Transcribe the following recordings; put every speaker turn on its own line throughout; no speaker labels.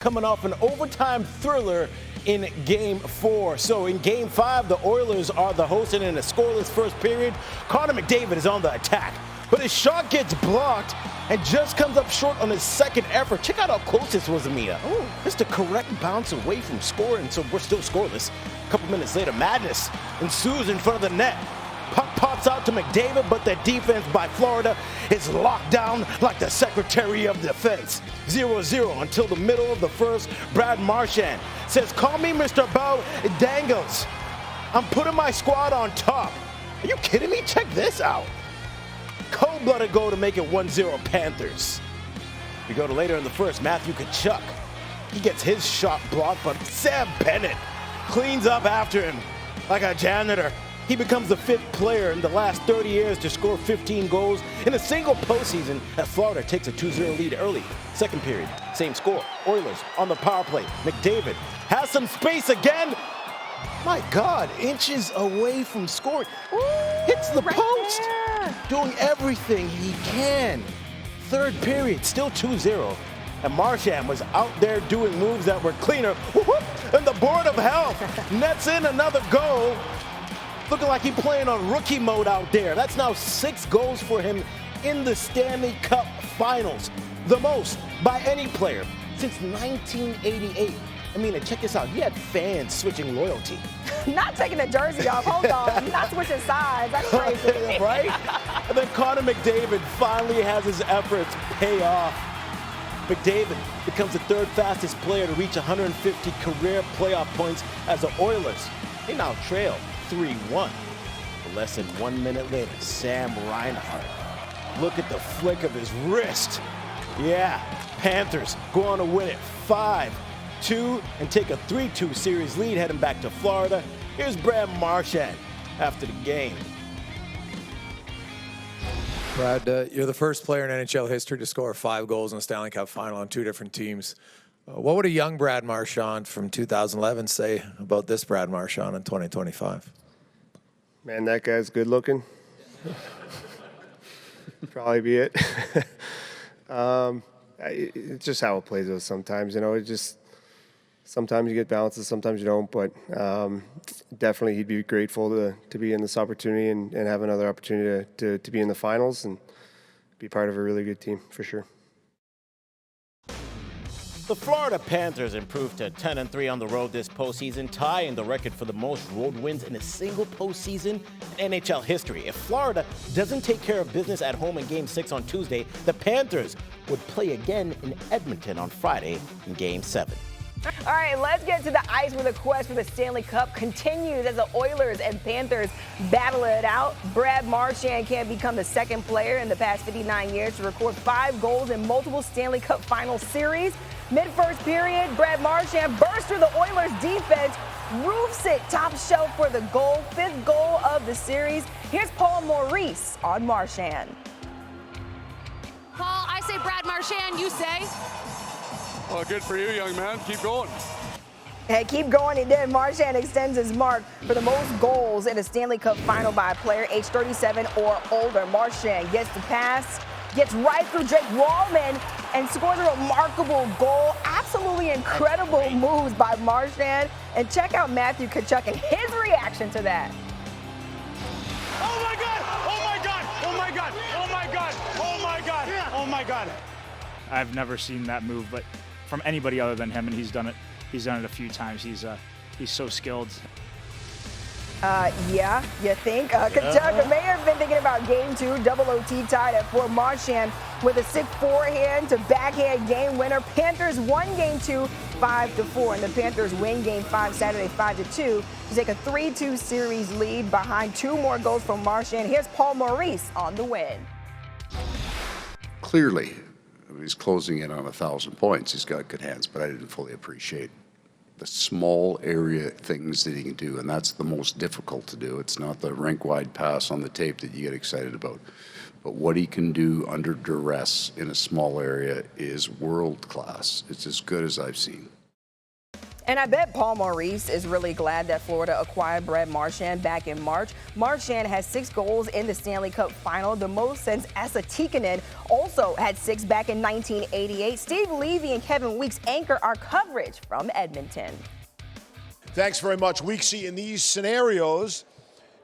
coming off an overtime thriller in Game 4. So in Game 5, the Oilers are the hosts, and in a scoreless first period, Connor McDavid is on the attack. But his shot gets blocked and just comes up short on his second effort. Check out how close this was, Amia. Just the correct bounce away from scoring, so we're still scoreless. A couple minutes later, madness ensues in front of the net. Puck pops out to McDavid, but the defense by Florida is locked down like the Secretary of Defense. 0-0 until the middle of the first. Brad Marchand says, "Call me Mr. Bow Dangles. I'm putting my squad on top." Are you kidding me? Check this out. Cold-blooded goal to make it 1-0 Panthers. We go to later in the first, Matthew Tkachuk. He gets his shot blocked, but Sam Bennett cleans up after him like a janitor. He becomes the 5th player in the last 30 years to score 15 goals in a single postseason as Florida takes a 2-0 lead early. Second period, same score. Oilers on the power play. McDavid has some space again. My God, inches away from scoring. Hits the post. Doing everything he can. Third period, still 2-0. And Marchand was out there doing moves that were cleaner. And the Board of Health nets in another goal. Looking like he's playing on rookie mode out there. That's now 6 goals for him in the Stanley Cup Finals. The most by any player since 1988. I mean, and check this out. He had fans switching loyalty.
Not taking the jersey off. Hold on. Not switching sides. That's crazy.
Right? And then Connor McDavid finally has his efforts pay off. McDavid becomes the 3rd fastest player to reach 150 career playoff points as the Oilers. They now trail 3-1. But less than 1 minute later, Sam Reinhart. Look at the flick of his wrist. Yeah, Panthers go on to win it 5-2 and take a 3-2 series lead heading back to Florida. Here's Brad Marchand after the game.
Brad, you're the first player in NHL history to score 5 goals in a Stanley Cup Final on 2 different teams. What would a young Brad Marchand from 2011 say about this Brad Marchand in 2025?
Man, that guy's good looking. Probably be it. It's just how it plays out sometimes. You know, it just sometimes you get bounces, sometimes you don't. But definitely, he'd be grateful to be in this opportunity and have another opportunity to be in the finals and be part of a really good team for sure.
The Florida Panthers improved to 10-3 on the road this postseason, tying the record for the most road wins in a single postseason in NHL history. If Florida doesn't take care of business at home in Game 6 on Tuesday, the Panthers would play again in Edmonton on Friday in Game 7.
All right, let's get to the ice where the quest for the Stanley Cup continues as the Oilers and Panthers battle it out. Brad Marchand can't become the 2nd player in the past 59 years to record 5 goals in multiple Stanley Cup Final series. Mid-first period, Brad Marchand bursts through the Oilers' defense, roofs it top shelf for the goal, 5th goal of the series. Here's Paul Maurice on Marchand.
Paul, I say Brad Marchand, you say?
Well, good for you, young man. Keep going.
Hey, keep going. He did. Marchand extends his mark for the most goals in a Stanley Cup Final by a player age 37 or older. Marchand gets the pass, gets right through Jake Wallman, and scores a remarkable goal. Absolutely incredible moves by Marchand. And check out Matthew Tkachuk and his reaction to that.
Oh my God! Oh my God! Oh my God! Oh my God! Oh my God! Oh my God! I've never seen that move, but from anybody other than him, and he's done it a few times. He's so skilled.
Yeah, you think? Tkachuk may have been thinking about Game 2, double OT tied at 4. Marchand with a sick forehand to backhand game winner. Panthers won Game 2, 5-4, and the Panthers win Game 5 Saturday, 5-2 to take a 3-2 series lead behind 2 more goals from Marchand. Here's Paul Maurice on the win.
Clearly, he's closing in on 1,000 points. He's got good hands, but I didn't fully appreciate the small area things that he can do, and that's the most difficult to do. It's not the rink-wide pass on the tape that you get excited about, but what he can do under duress in a small area is world-class. It's as good as I've seen.
And I bet Paul Maurice is really glad that Florida acquired Brad Marchand back in March. Marchand has 6 goals in the Stanley Cup Final, the most since Esa Tikkanen also had 6 back in 1988. Steve Levy and Kevin Weekes anchor our coverage from Edmonton.
Thanks very much, Weeksy. In these scenarios,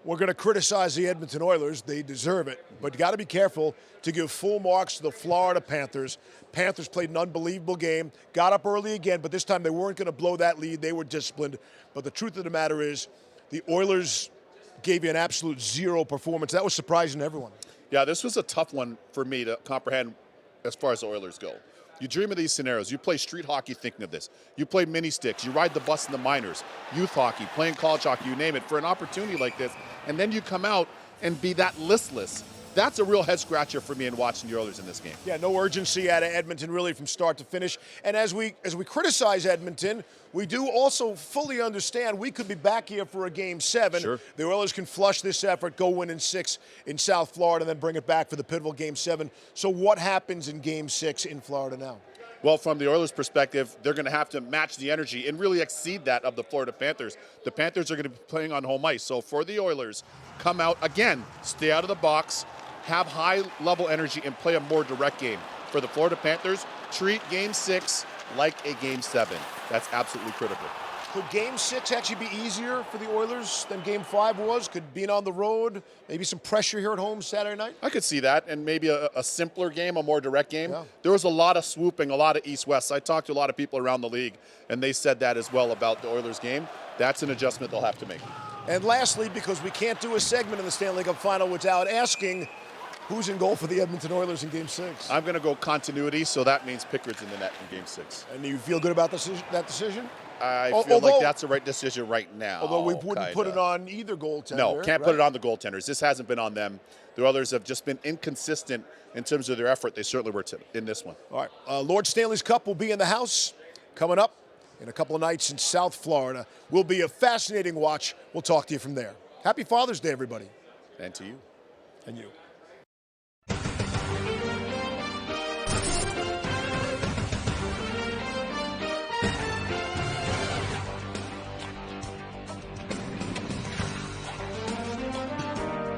we're going to criticize the Edmonton Oilers. They deserve it. But you got to be careful to give full marks to the Florida Panthers. Panthers played an unbelievable game, got up early again, but this time they weren't going to blow that lead. They were disciplined. But the truth of the matter is the Oilers gave you an absolute 0 performance. That was surprising to everyone.
Yeah, this was a tough one for me to comprehend as far as the Oilers go. You dream of these scenarios. You play street hockey thinking of this. You play mini sticks. You ride the bus in the minors, youth hockey, playing college hockey, you name it, for an opportunity like this. And then you come out and be that listless. That's a real head scratcher for me in watching the Oilers in this game.
Yeah, no urgency out of Edmonton really from start to finish. And as we criticize Edmonton, we do also fully understand we could be back here for a Game 7.
Sure.
The Oilers can flush this effort, go win in 6 in South Florida, and then bring it back for the pivotal Game 7. So what happens in Game 6 in Florida now?
Well, from the Oilers' perspective, they're going to have to match the energy and really exceed that of the Florida Panthers. The Panthers are going to be playing on home ice. So for the Oilers, come out, again, stay out of the box, have high-level energy, and play a more direct game. For the Florida Panthers, treat Game 6 like a Game 7. That's absolutely critical.
Could Game 6 actually be easier for the Oilers than Game 5 was? Could being on the road, maybe some pressure here at home Saturday night?
I could see that, and maybe a simpler game, a more direct game.
Yeah.
There was a lot of swooping, a lot of east-west. I talked to a lot of people around the league, and they said that as well about the Oilers game. That's an adjustment they'll have to make.
And lastly, because we can't do a segment in the Stanley Cup Final without asking who's in goal for the Edmonton Oilers in Game 6.
I'm going to go continuity, so that means Pickard's in the net in Game 6.
And you feel good about that decision?
I feel like that's the right decision right now.
Although we wouldn't put it on either goaltender.
No, can't
right?
put it on the goaltenders. This hasn't been on them. The Oilers have just been inconsistent in terms of their effort. They certainly were in this one.
All right. Lord Stanley's Cup will be in the house coming up in a couple of nights in South Florida. Will be a fascinating watch. We'll talk to you from there. Happy Father's Day, everybody.
And to you.
And you.